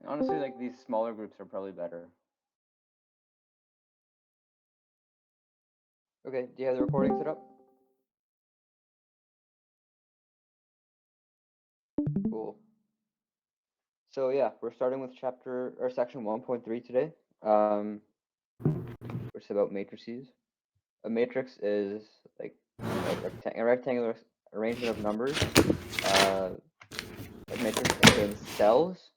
Honestly, like these smaller groups are probably better. Okay, do you have the recording set up? Cool. So yeah, we're starting with section 1.3 today. Which is about matrices. A matrix is like a rectangular arrangement of numbers. A matrix contains cells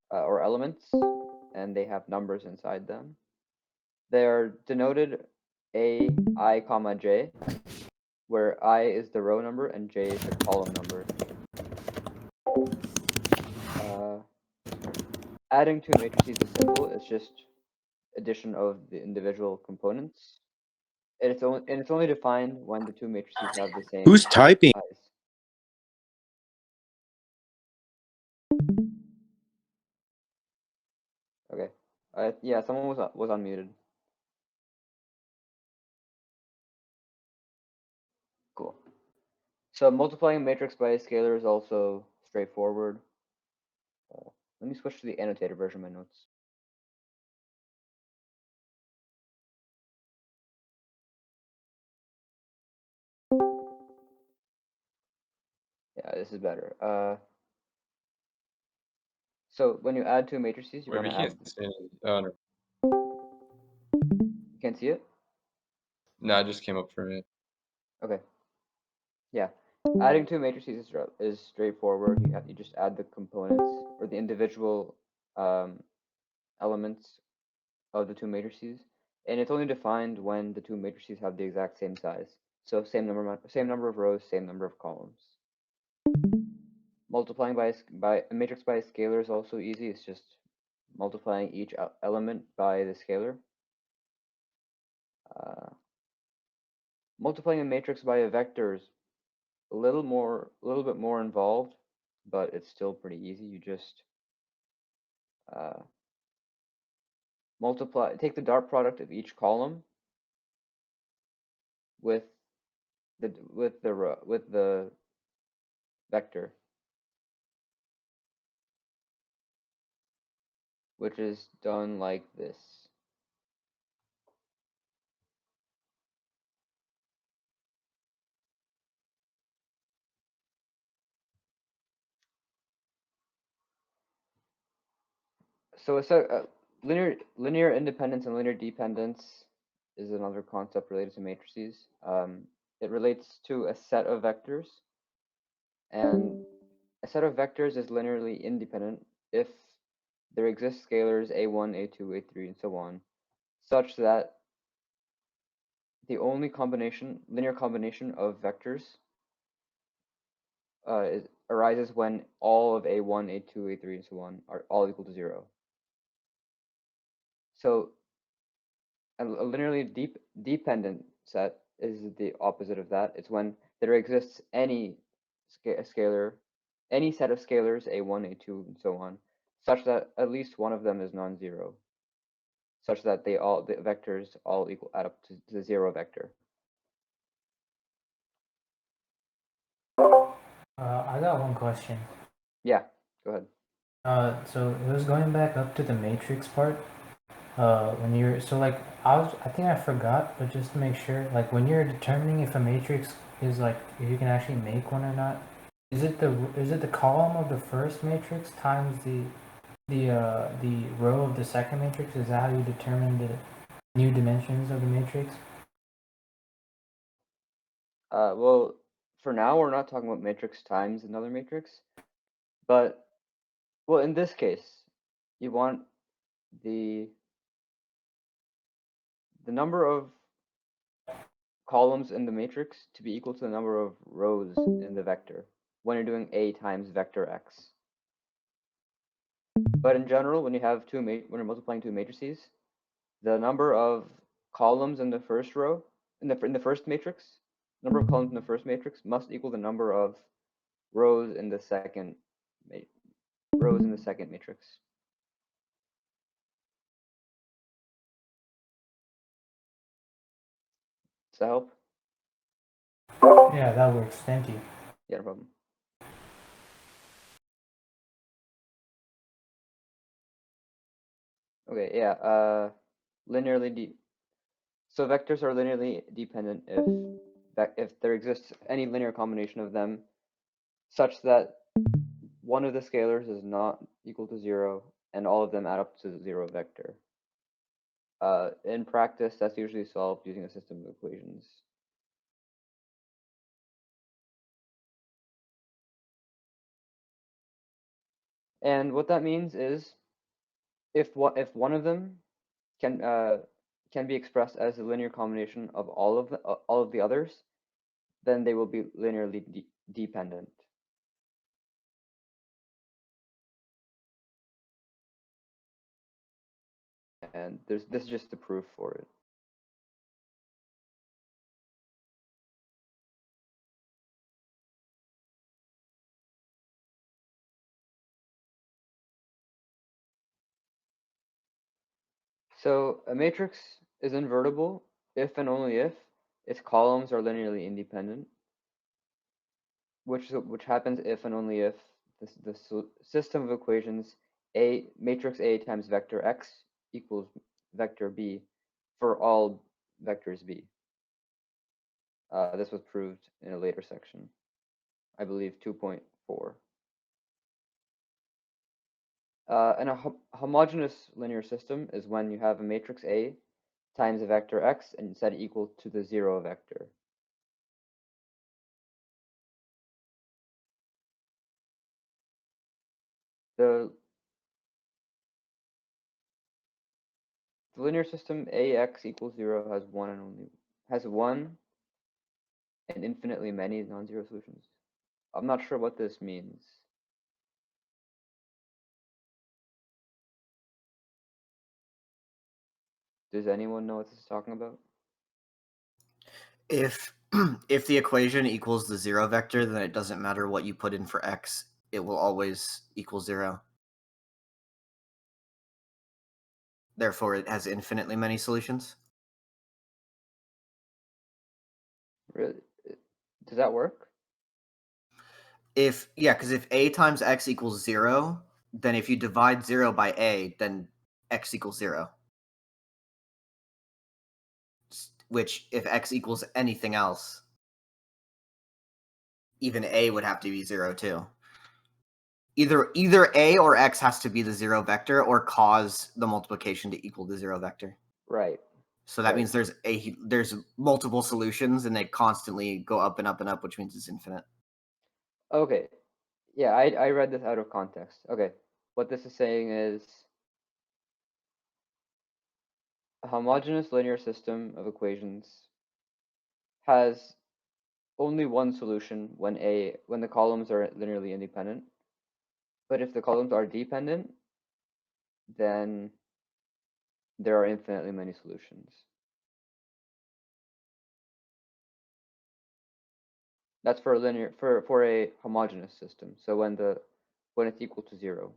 or elements, and they have numbers inside them. They are denoted A, I, comma, J, where I is the row number and J is the column number. Adding two matrices is simple. It's just addition of the individual components. And it's only defined when the two matrices have the same Who's typing? size. Okay. Yeah, someone was unmuted. Cool. So multiplying a matrix by a scalar is also straightforward. Let me switch to the annotated version of my notes. Yeah, this is better. So when you add two matrices, you're Wait, gonna add. No. You can't see it? No, it just came up for me. Okay. Yeah. Adding two matrices is straightforward. You just add the components or the individual elements of the two matrices, and it's only defined when the two matrices have the exact same size. So same number of rows, same number of columns. Multiplying by a matrix by a scalar is also easy. It's just multiplying each element by the scalar. Multiplying a matrix by a vector is a little bit more involved, but it's still pretty easy. You just take the dot product of each column with the vector, which is done like this. So linear independence and linear dependence is another concept related to matrices. It relates to a set of vectors, and a set of vectors is linearly independent if there exist scalars a1, a2, a3, and so on, such that the only linear combination of vectors arises when all of a1, a2, a3, and so on are all equal to 0. So a linearly dependent set is the opposite of that. It's when there exists any scalar, any set of scalars, a1, a2, and so on, such that at least one of them is non-zero, such that the vectors all add up to the 0 vector. I got one question. Yeah, go ahead. So it was going back up to the matrix part. When you're I think I forgot, but just to make sure, like when you're determining if a matrix is if you can actually make one or not, is it the column of the first matrix times the row of the second matrix? Is that how you determine the new dimensions of the matrix? Well, for now we're not talking about matrix times another matrix, but well, in this case, you want the number of columns in the matrix to be equal to the number of rows in the vector when you're doing A times vector X. But in general, when you're multiplying two matrices, the number of columns in the first row in the first matrix, number of columns in the first matrix must equal the number of rows in the second matrix. Does that help? Yeah, that works. Thank you. Yeah, no problem. Okay, yeah. Linearly so vectors are linearly dependent if there exists any linear combination of them such that one of the scalars is not equal to 0 and all of them add up to 0 vector. In practice, that's usually solved using a system of equations. And what that means is if one of them can be expressed as a linear combination of all of the others, then they will be linearly dependent. And this is just the proof for it. So a matrix is invertible if and only if its columns are linearly independent, which happens if and only if the system of equations matrix A times vector x equals vector b for all vectors b. This was proved in a later section, I believe 2.4. And a homogeneous linear system is when you have a matrix A times a vector x and set it equal to the 0 vector. The linear system AX equals 0 has one and infinitely many non-zero solutions. I'm not sure what this means. Does anyone know what this is talking about? If if the equation equals the 0 vector, then it doesn't matter what you put in for x, it will always equal 0. Therefore, it has infinitely many solutions. Really? Does that work? Because if a times x equals 0, then if you divide 0 by a, then x equals 0. Which, if x equals anything else, even a would have to be 0 too. Either a or x has to be the 0 vector or cause the multiplication to equal the 0 vector. Right. So that Right. means there's multiple solutions and they constantly go up and up and up, which means it's infinite. Okay. Yeah, I read this out of context. Okay. What this is saying is a homogeneous linear system of equations has only one solution when the columns are linearly independent. But if the columns are dependent, then there are infinitely many solutions. That's for a linear for a homogeneous system. So when it's equal to 0.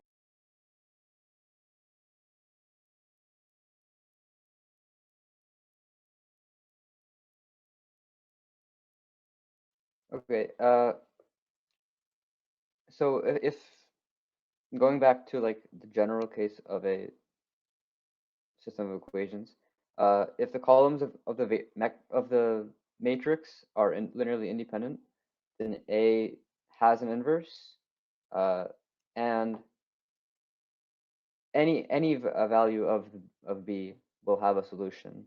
Okay. So if going back to like the general case of a system of equations, if the columns of the matrix are linearly independent, then A has an inverse, and any value of B will have a solution,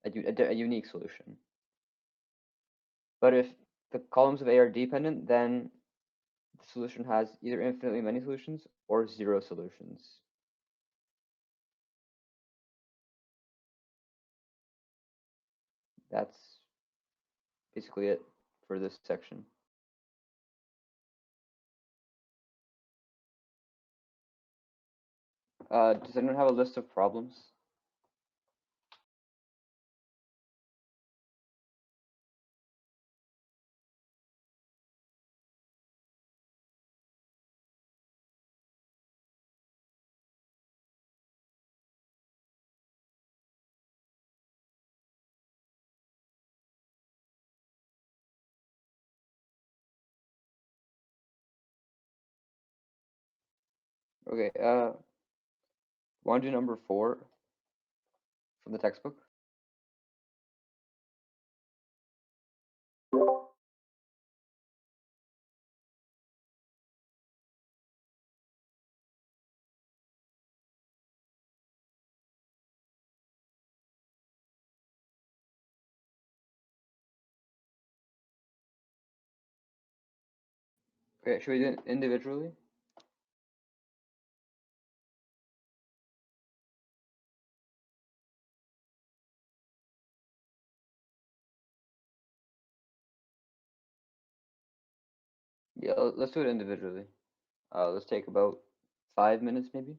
a unique solution. But if the columns of A are dependent, then the solution has either infinitely many solutions or 0 solutions. That's basically it for this section. Does anyone have a list of problems? Okay, Want to do number 4 from the textbook? Okay, should we do it individually? Yeah, let's do it individually. Let's take about 5 minutes maybe.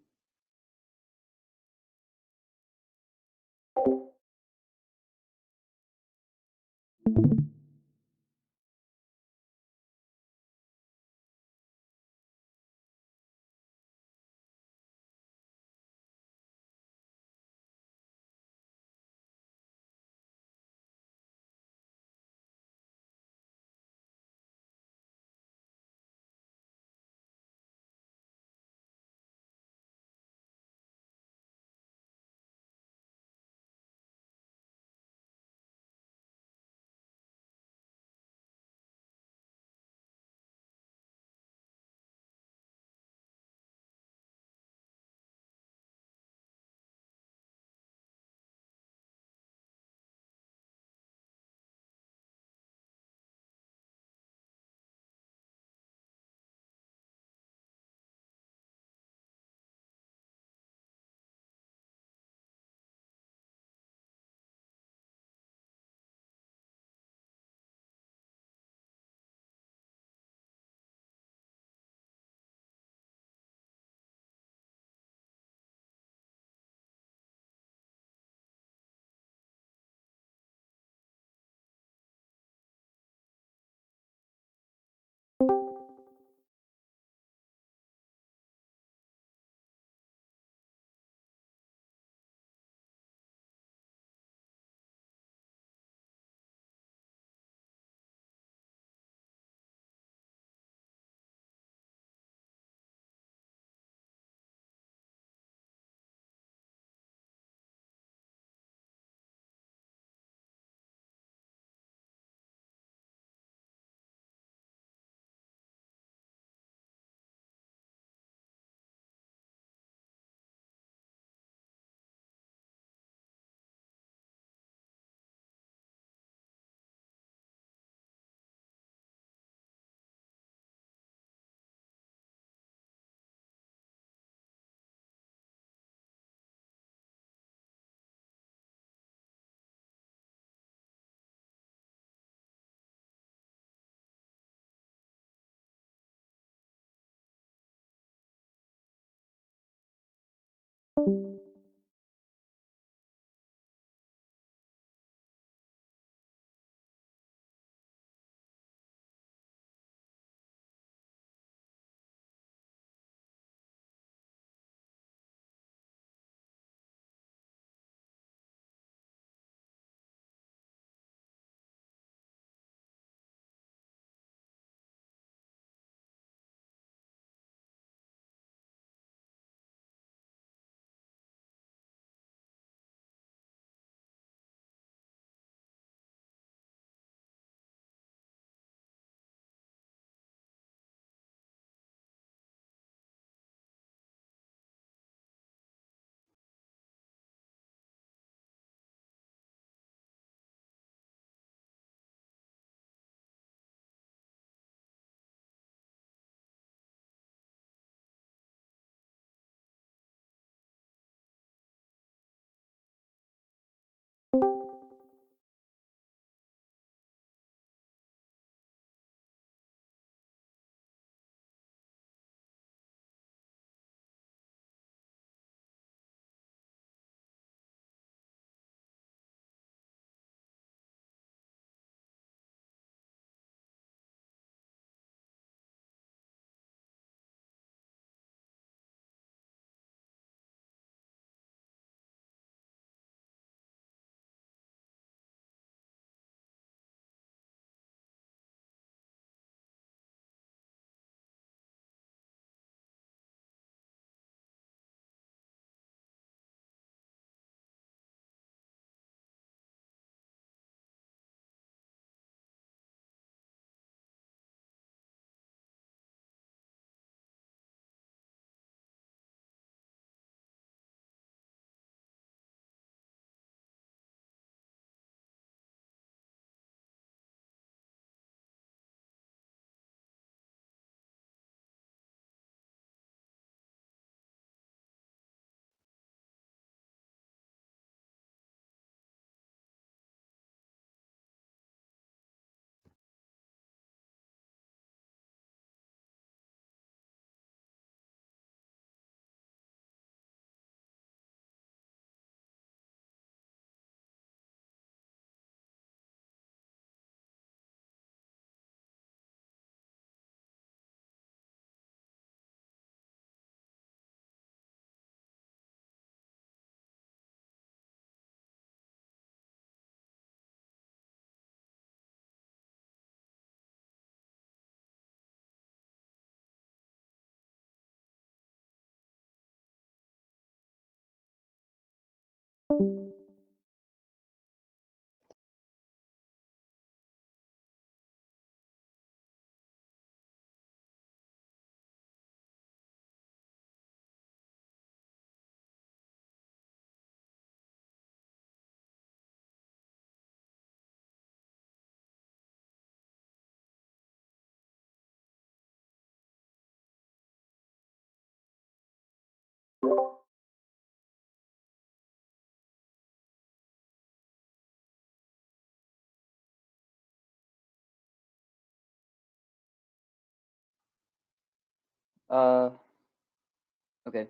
Okay.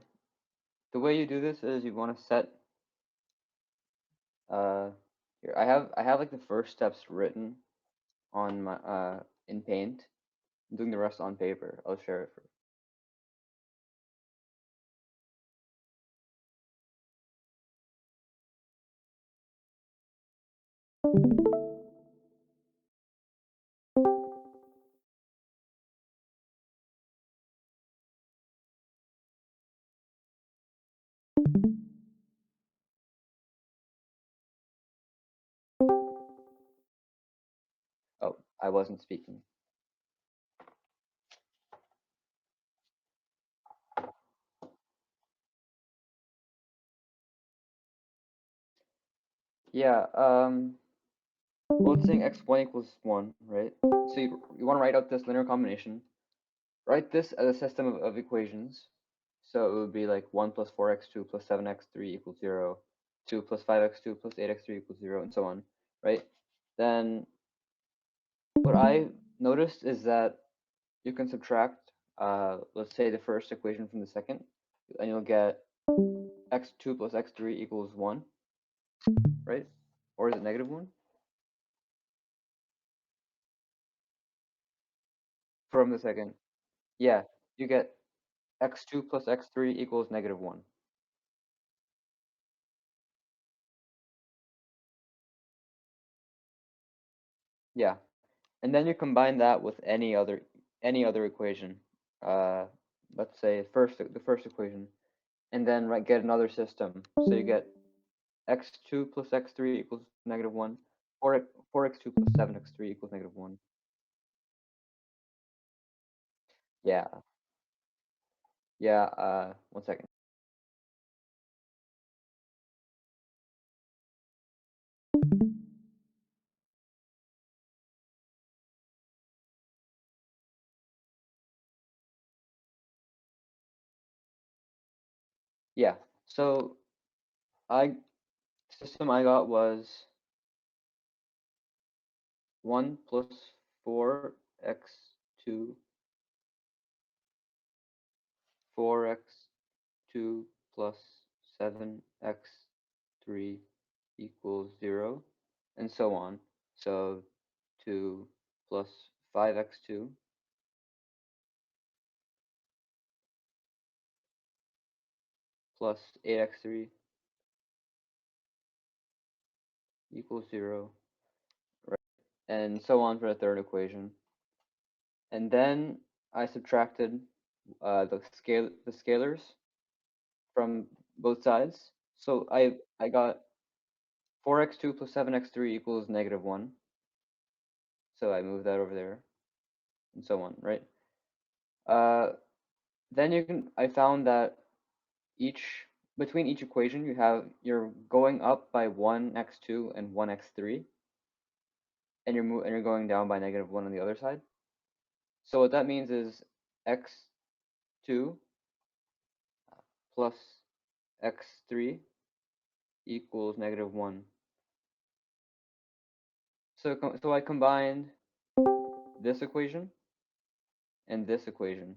The way you do this is you want to set. Here I have like the first steps written on my in Paint. I'm doing the rest on paper. I'll share it for. Oh, I wasn't speaking. Yeah. Well, it's saying x1 equals 1, right? So you want to write out this linear combination. Write this as a system of equations. So it would be like 1 plus 4x2 plus 7x3 equals 0, 2 plus 5x2 plus 8x3 equals 0, and so on, right? Then what I noticed is that you can subtract, let's say, the first equation from the second, and you'll get x2 plus x3 equals 1, right? Or is it negative 1? From the second. Yeah, you get x2 plus x3 equals negative 1. Yeah, and then you combine that with any other equation. Let's say the first equation, and then get another system. So you get x2 plus x3 equals negative 1, or 4x2 plus 7x3 equals negative 1. Yeah, yeah. 1 second. Yeah. So system I got was 1 plus 4x2 4x2 plus 7x3 equals 0, and so on. So 2 plus 5x2 plus 8x3 equals 0, right? And so on for the third equation. And then I subtracted the scalars from both sides. So I got 4x2 plus 7x3 equals negative 1. So I moved that over there, and so on, right? Then I found that between each equation you're going up by 1x2 and 1x3, and you're going down by negative 1 on the other side. So what that means is x2 plus x3 equals negative 1. So I combined this equation and this equation.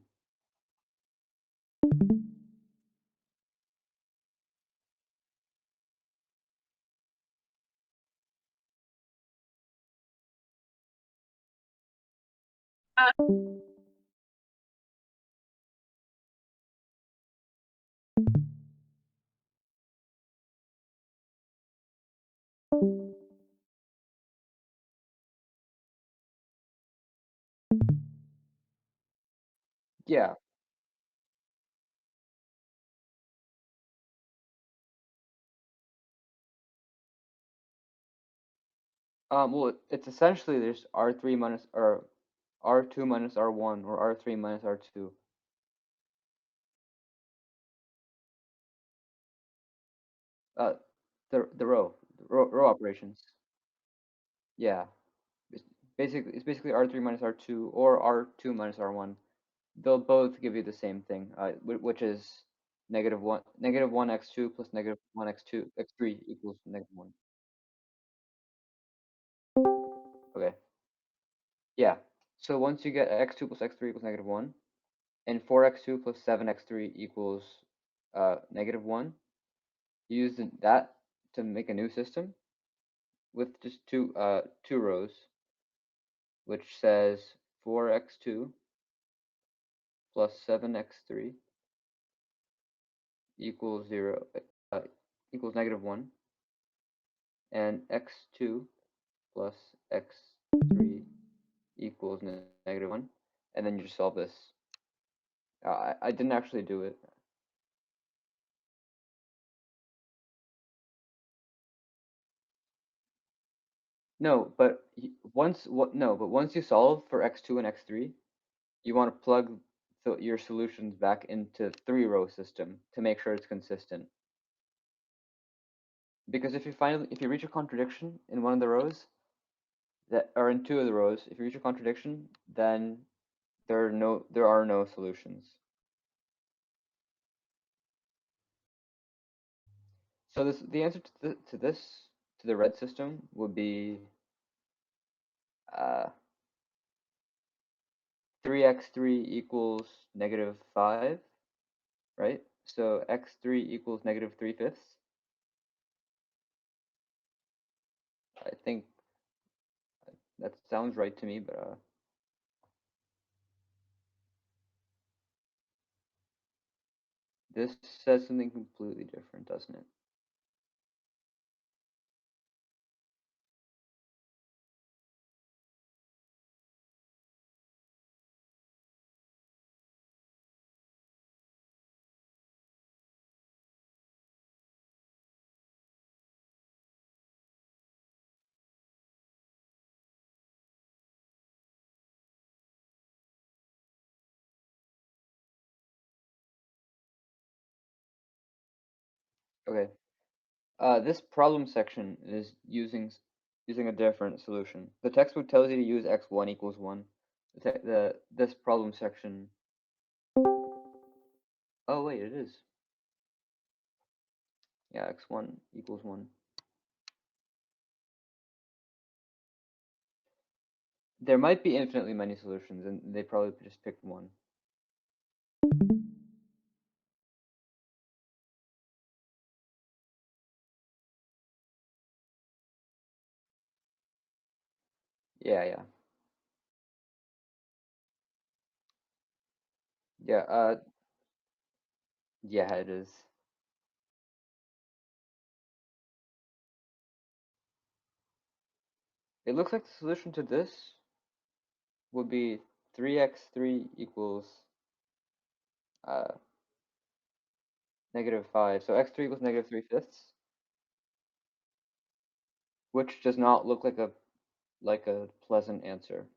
Yeah. Well, it's essentially there's R3 minus or R2 minus R1 or R3 minus R2. Uh, the row operations. Yeah. It's basically R3 minus R2 or R2 minus R1. They'll both give you the same thing, which is negative 1 x2 plus negative 1 x2 x3 equals negative 1. Okay. Yeah. So once you get x2 plus x3 equals negative 1, and 4x2 plus 7x3 equals -1. You use that to make a new system with just two rows, which says 4x2 plus 7x3 equals 0 equals -1, and x2 plus x3 equals -1, and then you just solve this. I didn't actually do it. No, but once you solve for x2 and x3, you want to plug your solutions back into 3-row system to make sure it's consistent. Because if you reach a contradiction in one of the rows, that or in 2 of the rows, if you reach a contradiction, then there are no solutions. So the answer to the red system would be 3x3 equals -5, right? So x3 equals -3/5. I think that sounds right to me, but this says something completely different, doesn't it? Okay. This problem section is using a different solution. The textbook tells you to use x1 equals 1. This problem section. Oh wait, it is. Yeah, x1 equals 1. There might be infinitely many solutions, and they probably just picked one. Yeah. Yeah, yeah, it is. It looks like the solution to this would be 3x3 equals -5. So x3 equals -3/5, which does not look like a pleasant answer.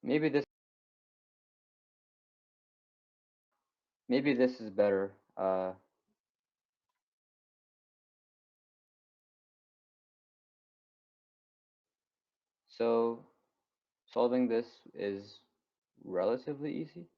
Maybe this is better. So solving this is relatively easy.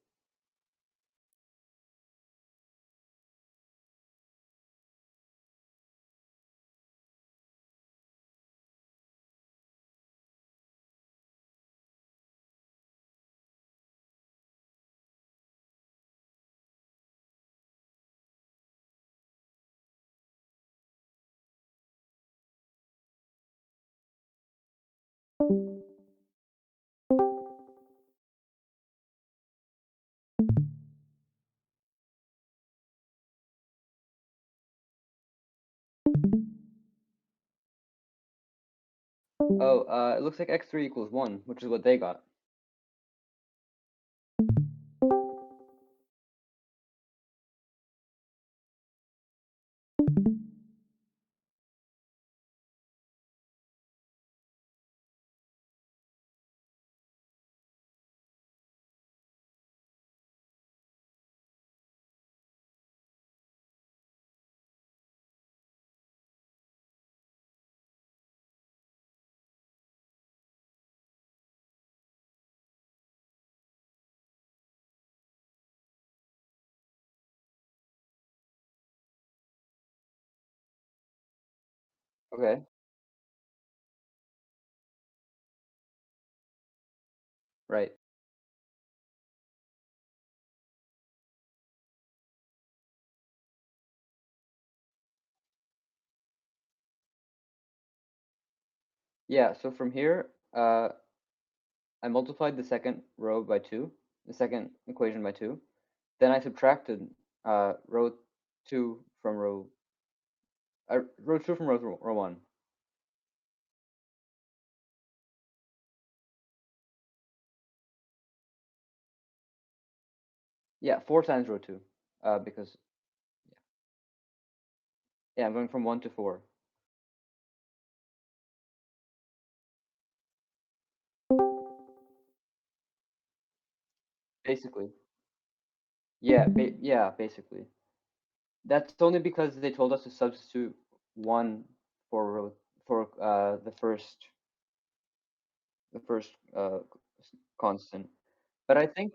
Oh, it looks like x3 equals 1, which is what they got. Okay, right. Yeah, so from here, I multiplied the second row by 2, the second equation by 2. Then I subtracted row 2 from row 2 from row 1. Yeah, 4 times row 2, because yeah, I'm going from 1 to 4. Basically. Yeah, basically. That's only because they told us to substitute 1 for row for the first constant. But I think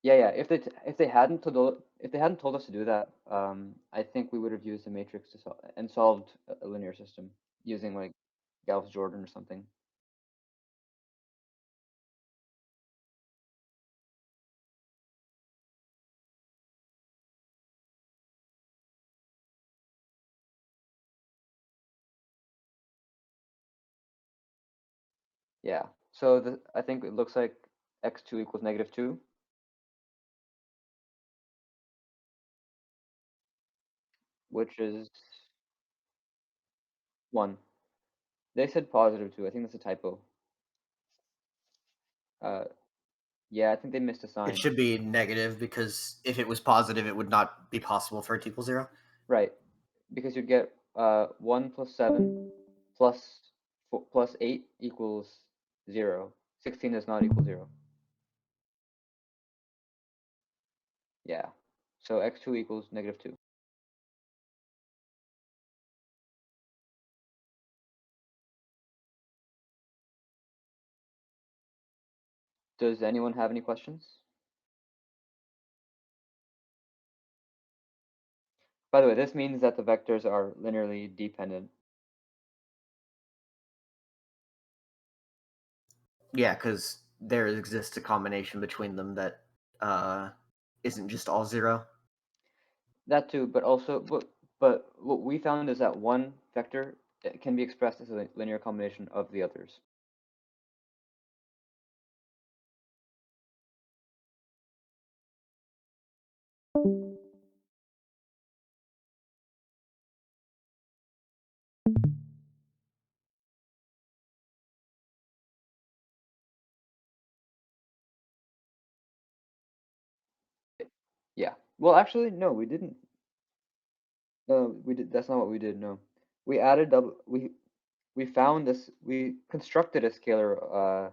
yeah, if they hadn't told us to do that, I think we would have used the matrix to solved a linear system using like Gauss Jordan or something. Yeah. So I think it looks like x2 equals -2, which is 1. They said +2. I think that's a typo. Uh, yeah, I think they missed a sign. It should be negative because if it was positive, it would not be possible for it to equal 0. Right, because you'd get 1 plus 7 plus 8 equals 0. 16 does not equal 0. Yeah. So x2 equals -2. Does anyone have any questions? By the way, this means that the vectors are linearly dependent. Yeah, because there exists a combination between them that isn't just all 0. That too, but also, but what we found is that one vector can be expressed as a linear combination of the others. Yeah. Well, actually, no, we didn't. No, we did. That's not what we did. No, we added double. We found this. We constructed a scalar.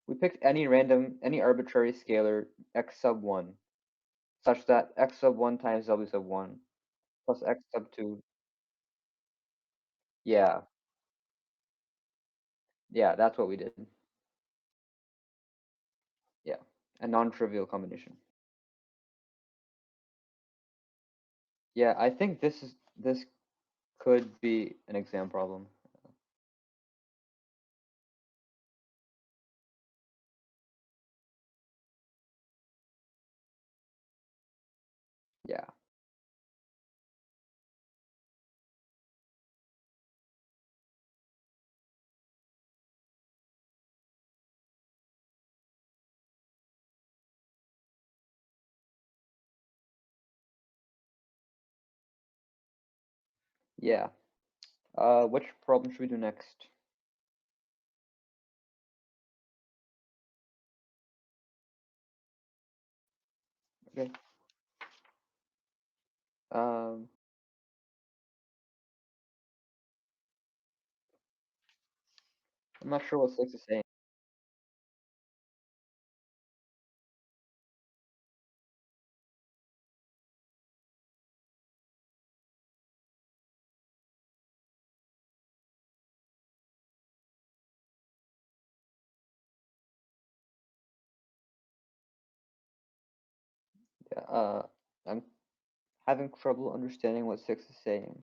We picked any arbitrary scalar x sub 1, such that x sub 1 times w sub 1 plus x sub 2. Yeah, yeah, that's what we did. Yeah, a non-trivial combination. Yeah, I think this could be an exam problem. Yeah. Yeah. Which problem should we do next? Okay. Um, I'm not sure what 6 is saying. Yeah, I'm having trouble understanding what 6 is saying.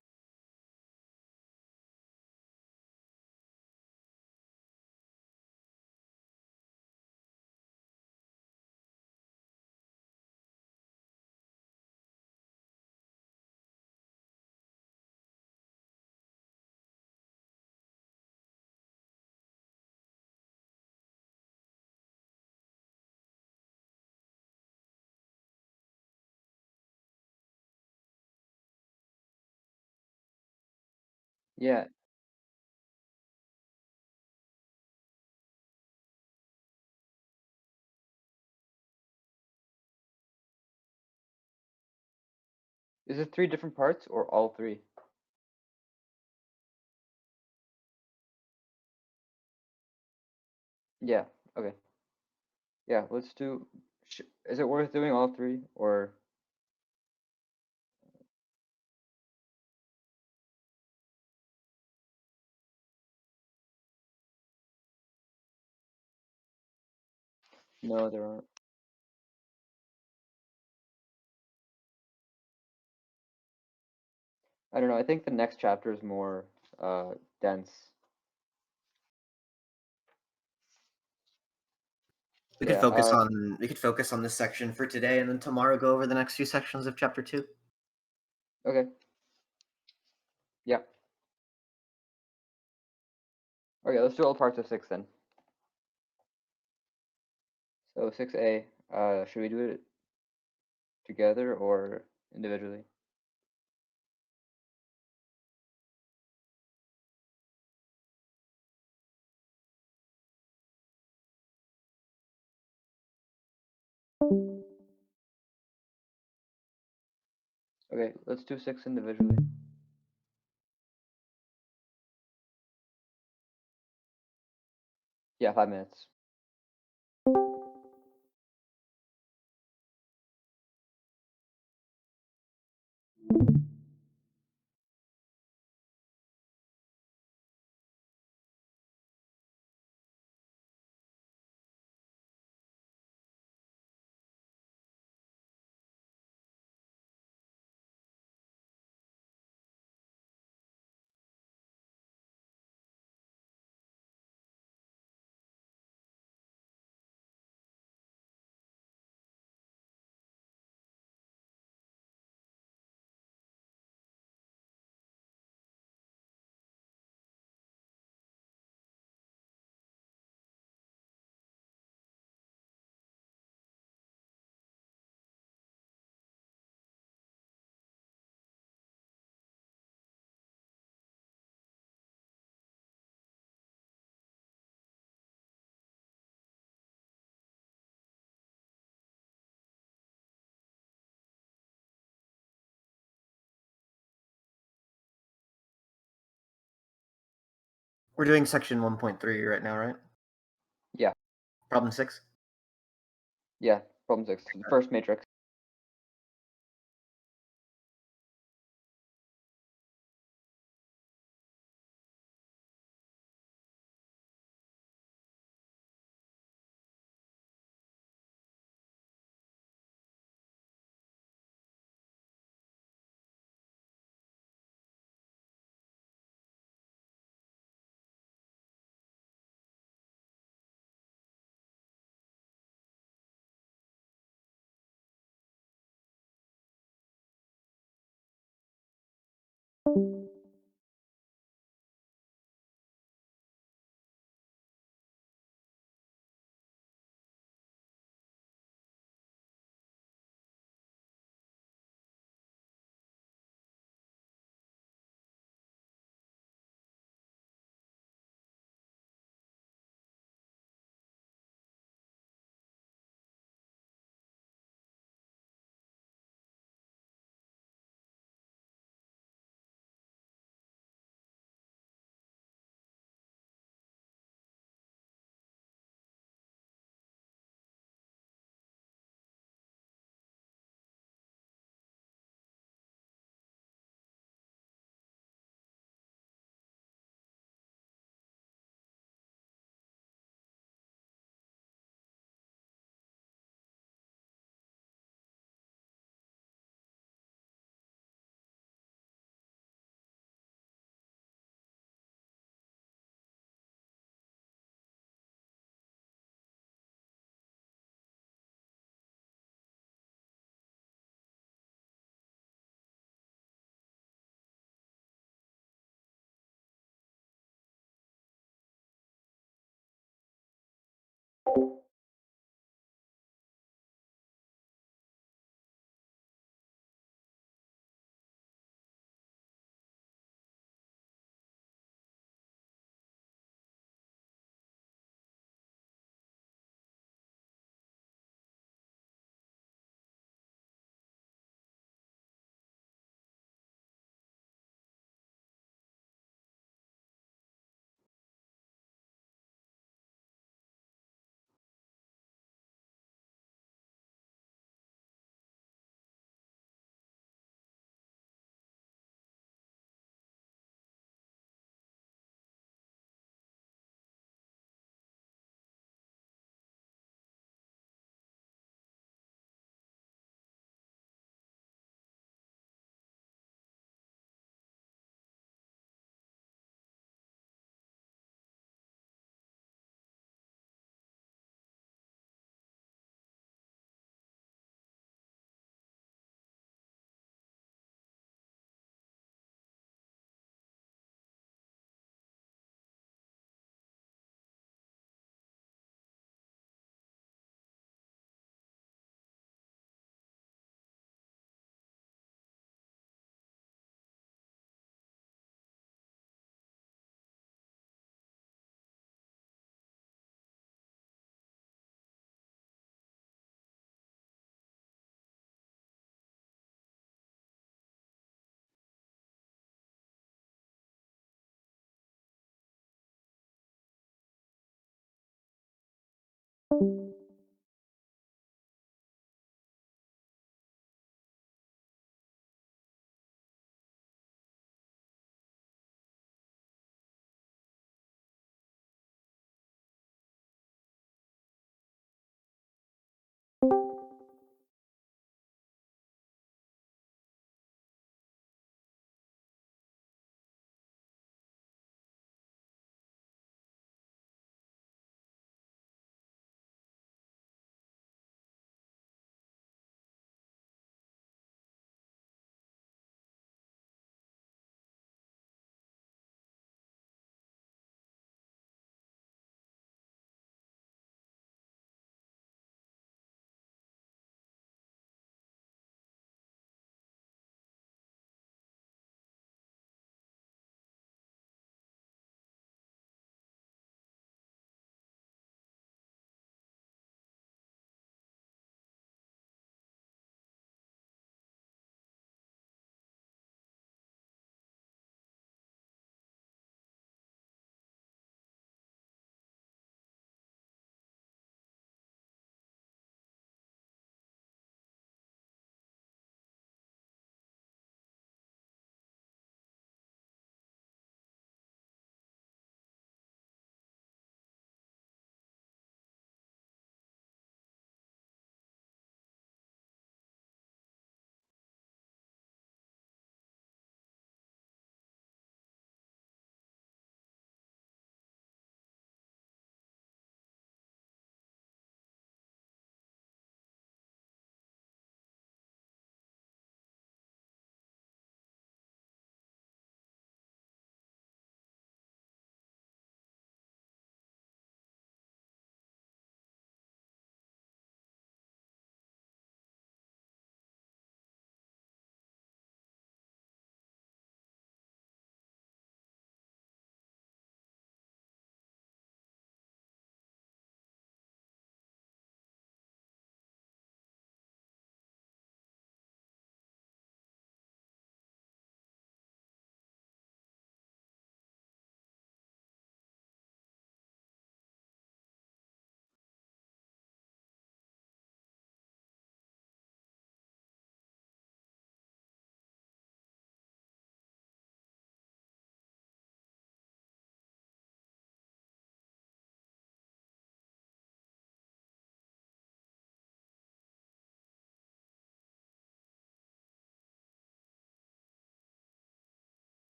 Yeah, is it 3 different parts or all 3? Yeah, okay. Yeah, let's do. Is it worth doing all 3 or? No, there aren't. I don't know. I think the next chapter is more dense. We could Yeah, focus on this section for today, and then tomorrow go over the next few sections of chapter 2. Okay. Yeah. Okay, let's do all parts of 6 then. So 6A, should we do it together or individually? Okay, let's do 6 individually. Yeah, 5 minutes. We're doing section 1.3 right now, right? Yeah. Problem 6? Yeah, problem 6, the first matrix.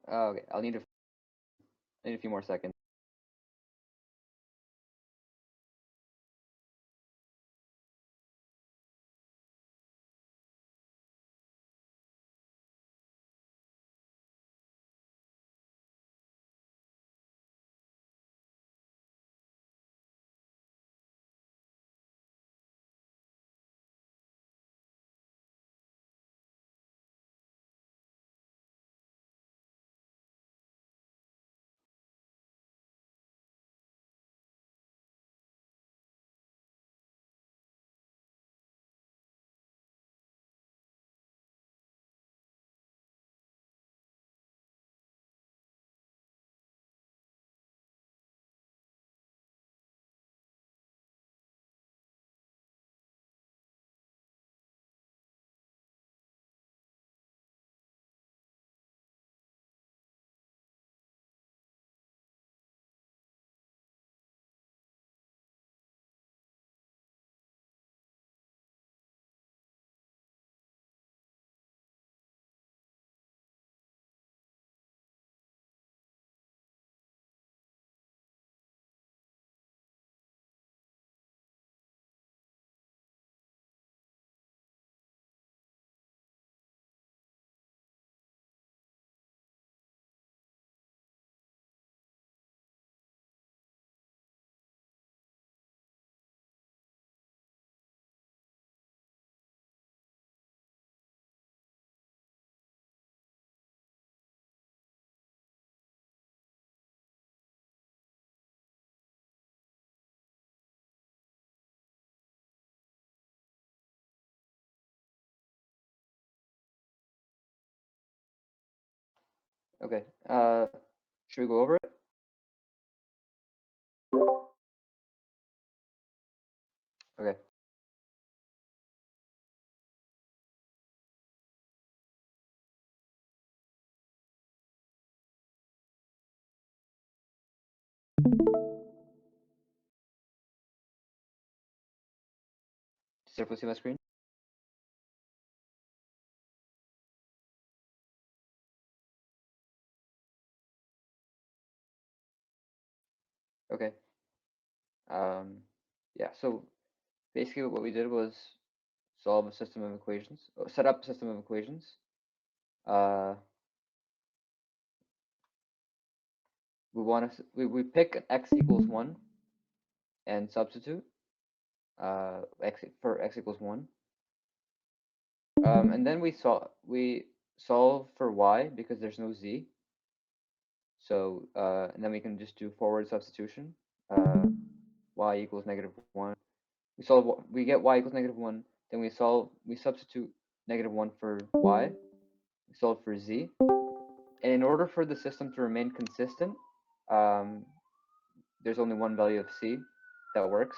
Okay, I need a few more seconds. Okay. Should we go over it? Okay. Does everyone see my screen? Okay. Yeah, so basically what we did was solve a system of equations, set up a system of equations. We want to we pick an x equals 1 and substitute for x equals 1. And then we solve for y because there's no z. So and then we can just do forward substitution. Y equals -1. We get y equals -1. Then we substitute -1 for y. We solve for z. And in order for the system to remain consistent, there's only one value of c that works.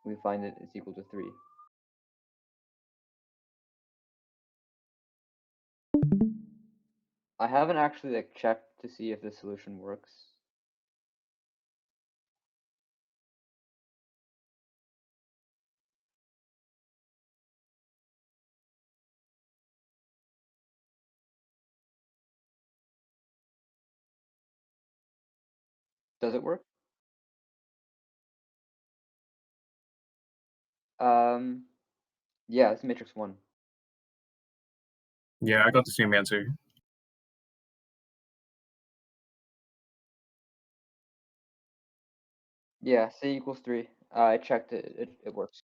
We find it is equal to 3. I haven't actually checked to see if the solution works. Does it work? Yeah, it's matrix 1. Yeah, I got the same answer. Yeah, c equals 3. I checked it. It works.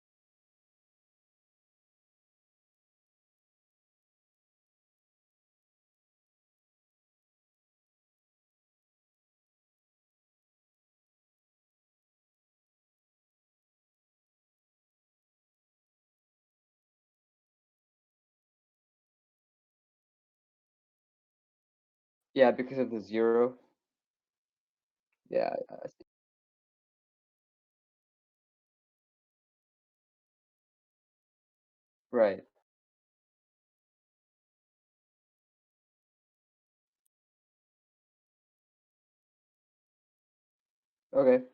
Yeah, because of the 0. Yeah, I see. Right. Okay.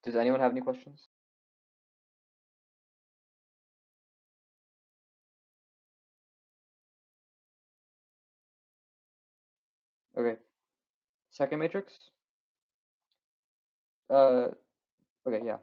Does anyone have any questions? Okay. Second matrix. Okay, yeah.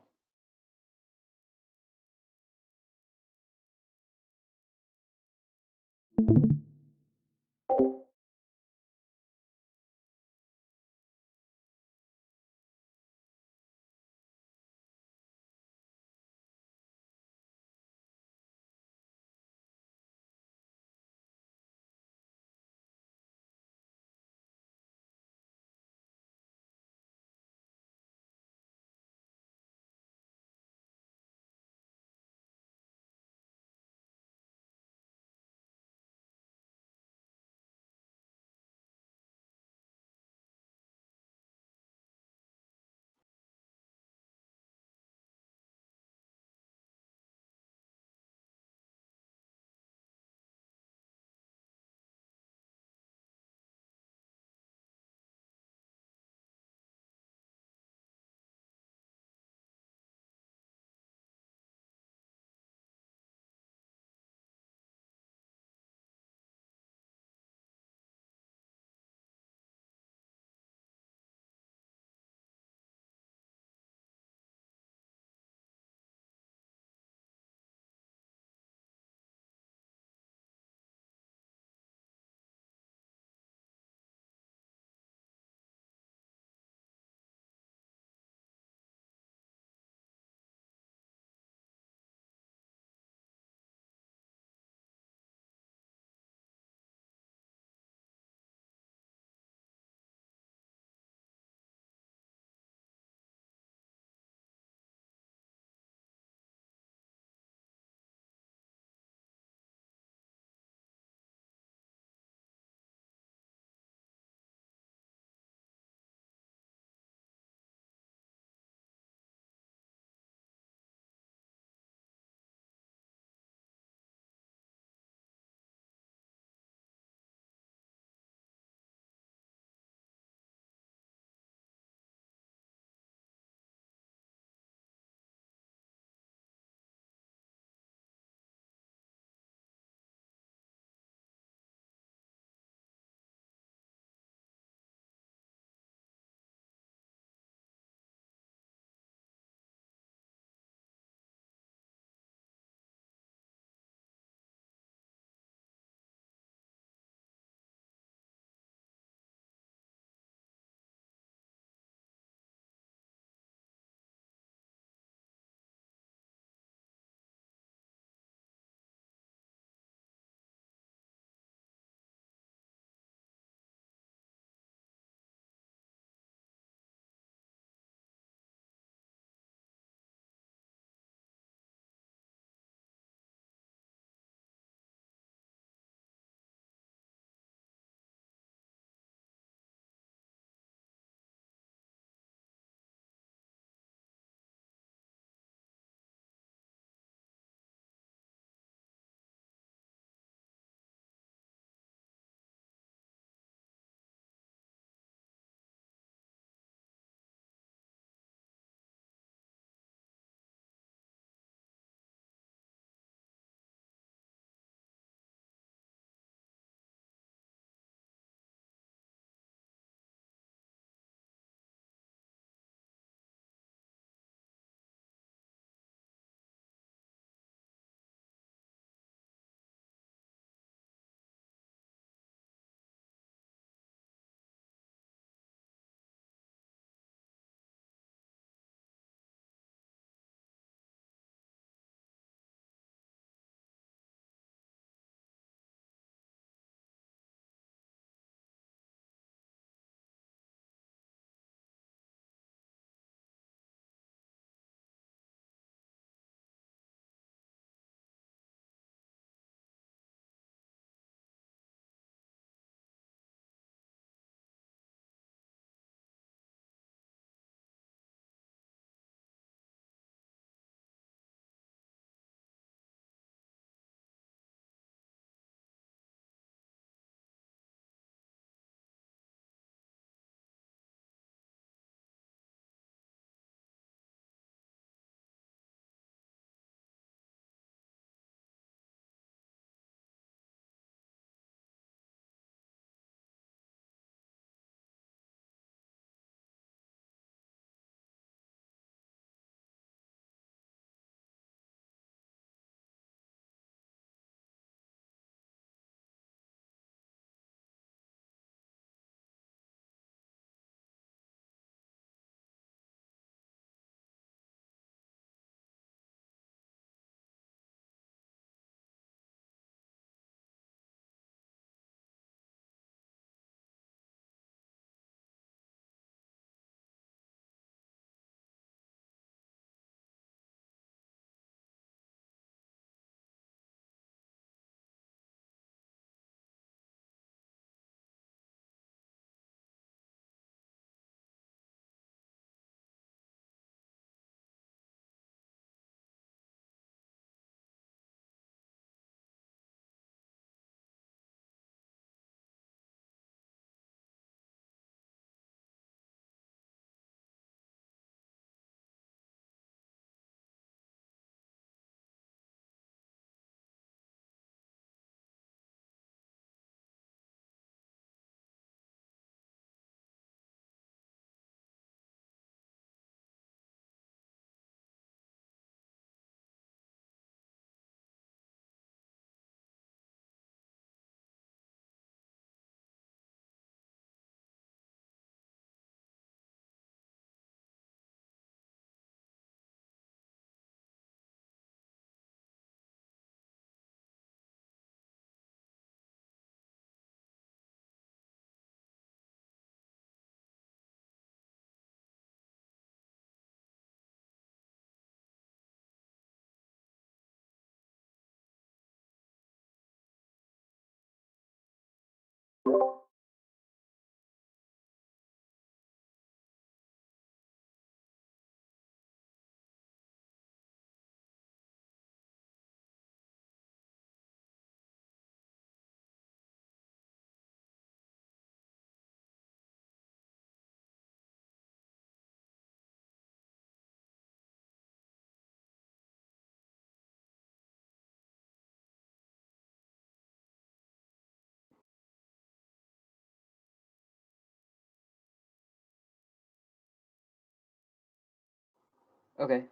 Okay.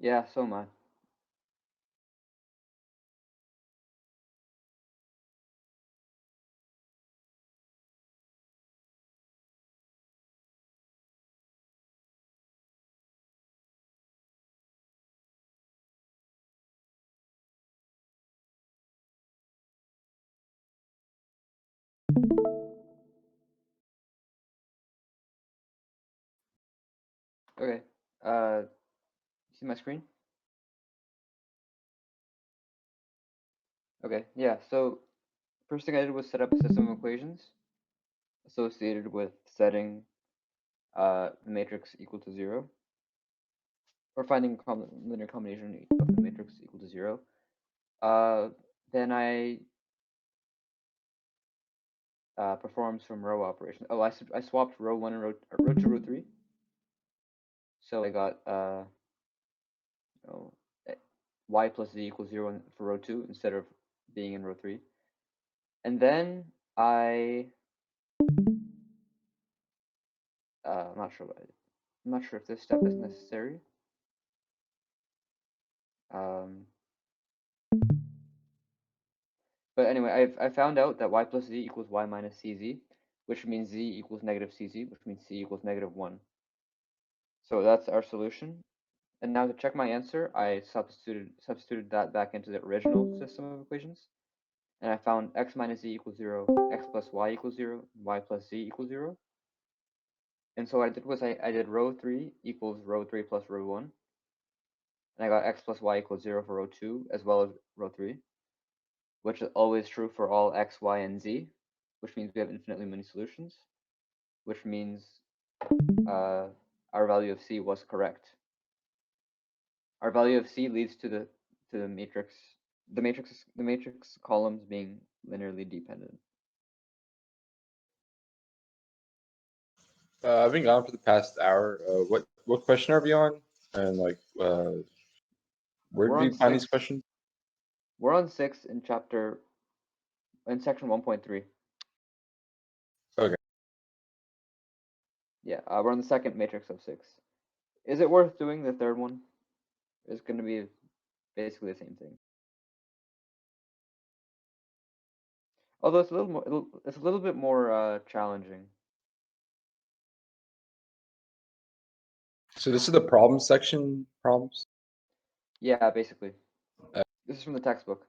Yeah, so am I. Okay. See my screen? Okay, yeah, so first thing I did was set up a system of equations associated with setting the matrix equal to 0, or finding linear combination of the matrix equal to 0. Then I performed some row operations. Oh, I swapped row 1 and row 2, row 3. So I got y plus z equals 0 for row 2 instead of being in row 3. And then I'm not sure I'm not sure if this step is necessary. But anyway, I found out that y plus z equals y minus cz, which means z equals negative cz, which means c equals negative 1. So that's our solution. And now to check my answer, I substituted that back into the original system of equations. And I found x minus z equals 0, x plus y equals 0, y plus z equals 0. And so what I did was I did row 3 equals row 3 plus row 1. And I got x plus y equals 0 for row 2 as well as row 3, which is always true for all x, y, and z, which means we have infinitely many solutions, which means our value of c was correct. Our value of c leads to the matrix, the matrix columns being linearly dependent. I've been gone for the past hour. What question are we on? And like, where We're do on you find 6. these questions? We're on 6 in section 1.3. Okay. Yeah, we're on the second matrix of 6. Is it worth doing the third one? It's going to be basically the same thing. Although it's a little more, it's a little bit more challenging. So this is the problem section problems. Yeah, basically. Uh, This is from the textbook.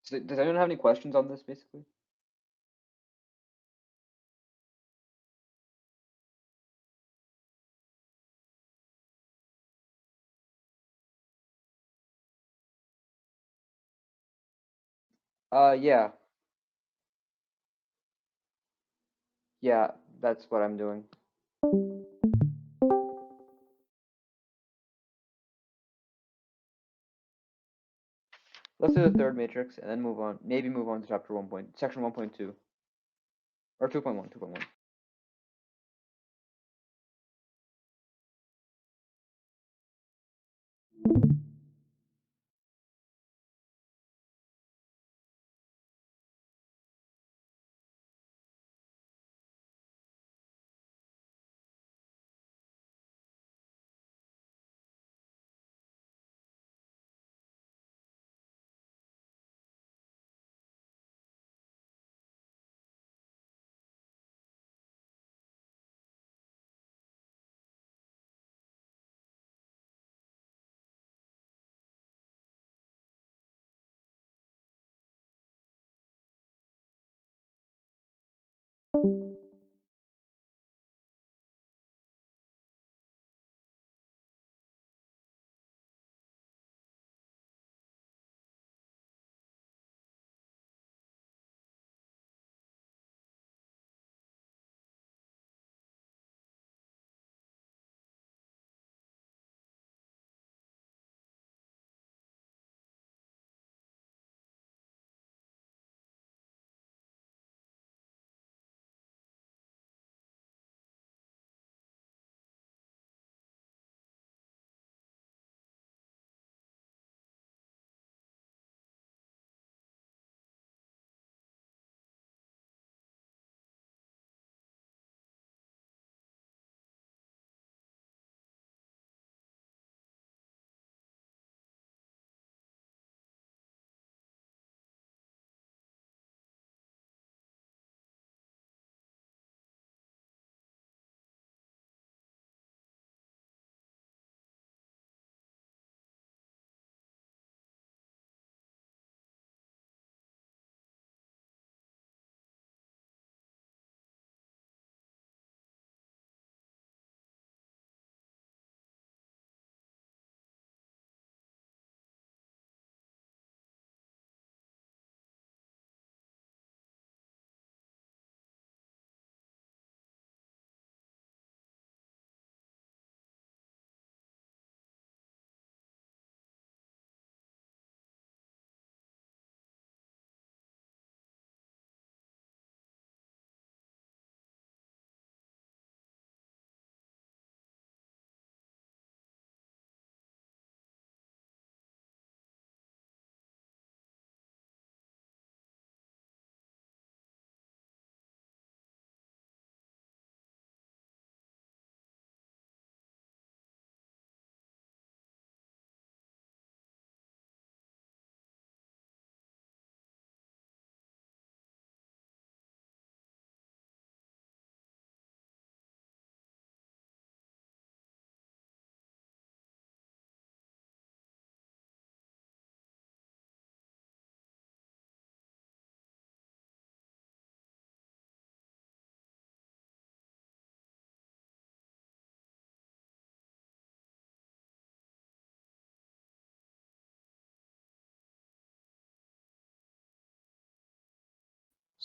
So does anyone have any questions on this, basically? Yeah. Yeah, that's what I'm doing. Let's do the third matrix and then move on. Maybe move on to section 1.2 or 2.1.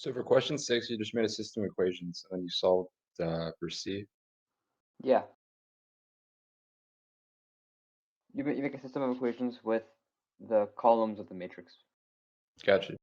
So for question 6, you just made a system of equations and then you solved for C. Yeah. You make a system of equations with the columns of the matrix. Gotcha.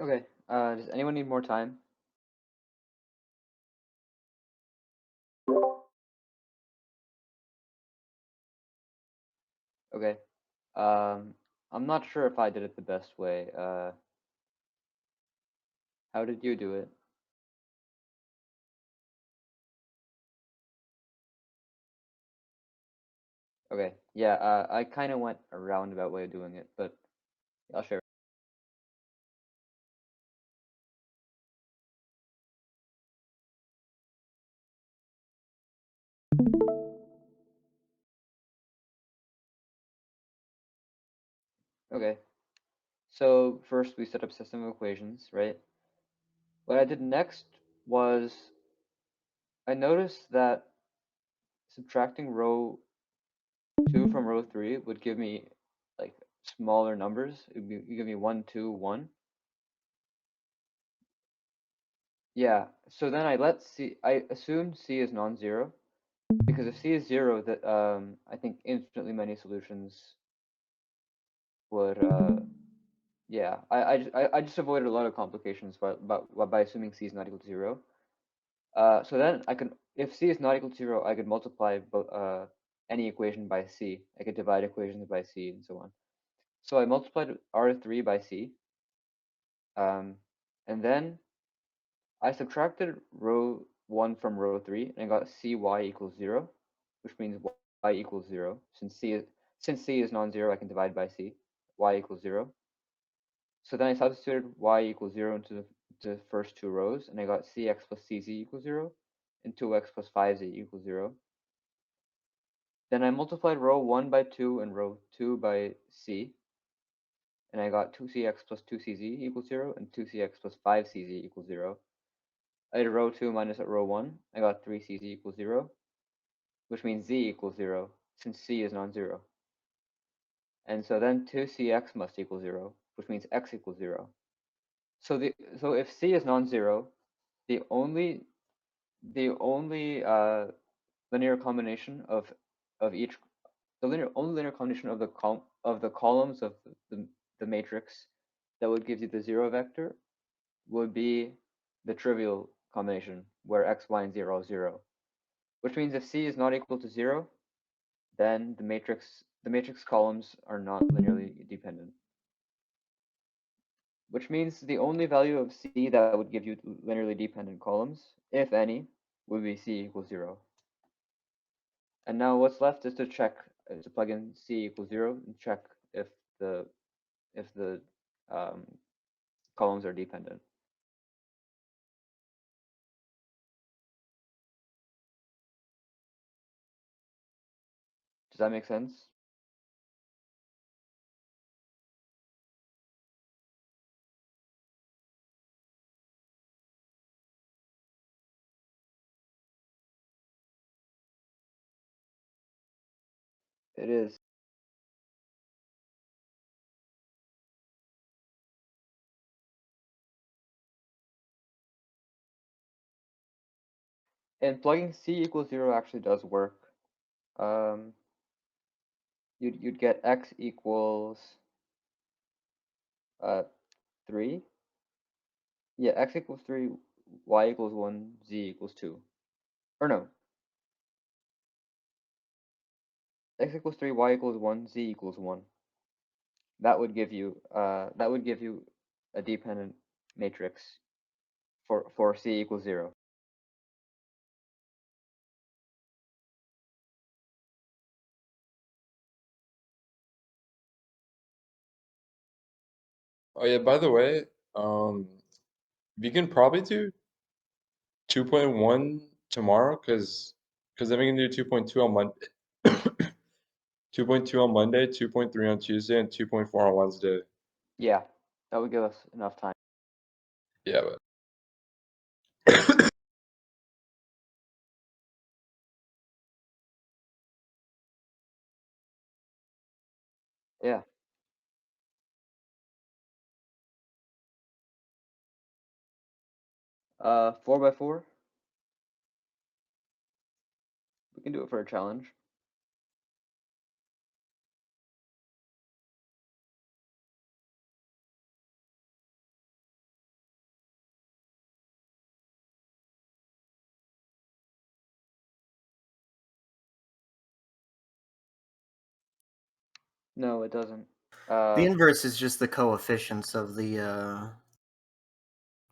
Okay. Does anyone need more time? Okay. I'm not sure if I did it the best way. How did you do it? Okay. Yeah. I kind of went a roundabout way of doing it, but I'll share. Okay. So first we set up system of equations, right? What I did next was I noticed that subtracting row 2 from row 3 would give me like smaller numbers. It'd give me 1, 2, 1. Yeah, so then I assumed C is non-zero, because if C is 0, that I think infinitely many solutions would yeah, I just avoided a lot of complications by assuming C is not equal to 0. So then if C is not equal to 0, I could multiply any equation by C. I could divide equations by C and so on. So I multiplied R3 by C, and then I subtracted row 1 from row 3, and I got Cy equals 0, which means y equals 0. Since C is non-zero, I can divide by C. Y equals 0. So then I substituted y equals 0 into the first two rows, and I got Cx plus Cz equals 0, and 2x plus 5z equals 0. Then I multiplied row 1 by 2 and row 2 by C, and I got 2cx plus 2cz equals 0, and 2cx plus 5cz equals 0. I did row 2 minus at row 1, I got 3cz equals 0, which means z equals 0, since c is non-zero. And so then 2cx must equal 0, which means x equals 0. So if c is non-zero, the only linear combination of each only linear combination of the columns of the matrix that would give you the 0 vector would be the trivial combination where x, y, and z are all 0. Which means if c is not equal to 0, then the matrix columns are not linearly dependent. Which means the only value of c that would give you linearly dependent columns, if any, would be c equals 0. And now what's left is to check, to plug in c equals 0 and check if the columns are dependent. Does that make sense? It is. And plugging c equals 0 actually does work. You'd get x equals 3. Yeah, x equals 3, y equals 1, z equals 2. Or no. X equals 3, y equals 1, z equals 1. That would give you a dependent matrix for c equals 0. Oh yeah, by the way, we can probably do 2.1 tomorrow because then we can do 2.2 on Monday. 2.2 on Monday, 2.3 on Tuesday, and 2.4 on Wednesday. Yeah, that would give us enough time. Yeah, but Yeah. 4x4. We can do it for a challenge. No, it doesn't. The inverse is just the coefficients of the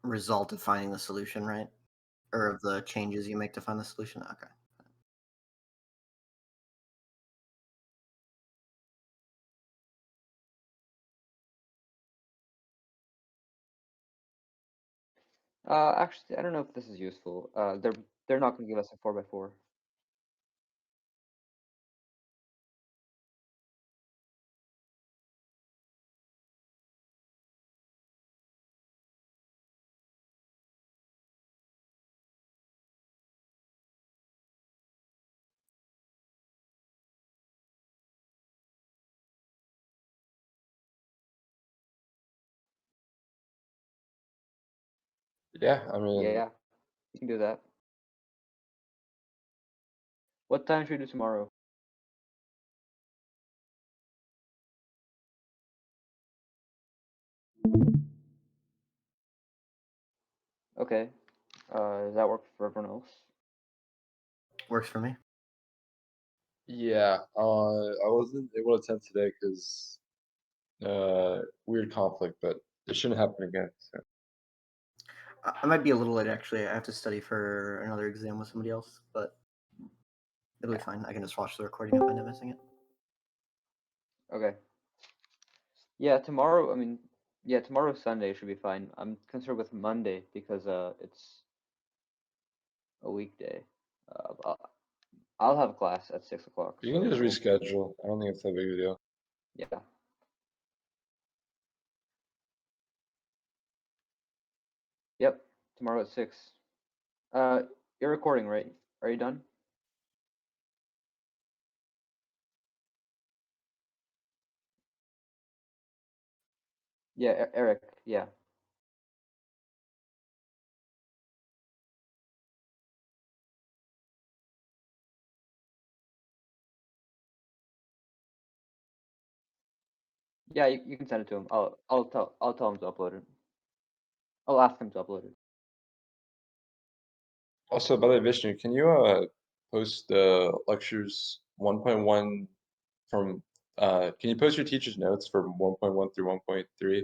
result of finding the solution, right? Or of the changes you make to find the solution. Okay. Actually, I don't know if this is useful. They're not gonna give us a 4x4. Yeah, I mean, Yeah, you can do that. What time should we do tomorrow? Okay. Does that work for everyone else? Works for me. yeah, I wasn't able to attend today because weird conflict, but it shouldn't happen again. So. I might be a little late actually. I have to study for another exam with somebody else, but it'll be fine. I can just watch the recording if I end up missing it. Okay. Yeah, tomorrow, I mean, yeah, tomorrow Sunday should be fine. I'm concerned with Monday because it's a weekday. I'll have class at 6 o'clock. You can so just we'll- reschedule. I don't think it's that big of a deal. Yeah. Yep. Tomorrow at 6. You're recording, right? Are you done? Yeah, Eric. Yeah. Yeah, you can send it to him. I'll tell him to upload it. I'll ask him to upload it. Also, by the way, Vishnu, can you post the lectures 1.1 from can you post your teacher's notes from 1.1 through 1.3?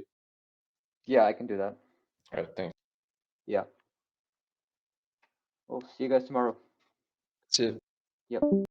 Yeah, I can do that. All right, thanks. Yeah. We'll see you guys tomorrow. That's it. Yep.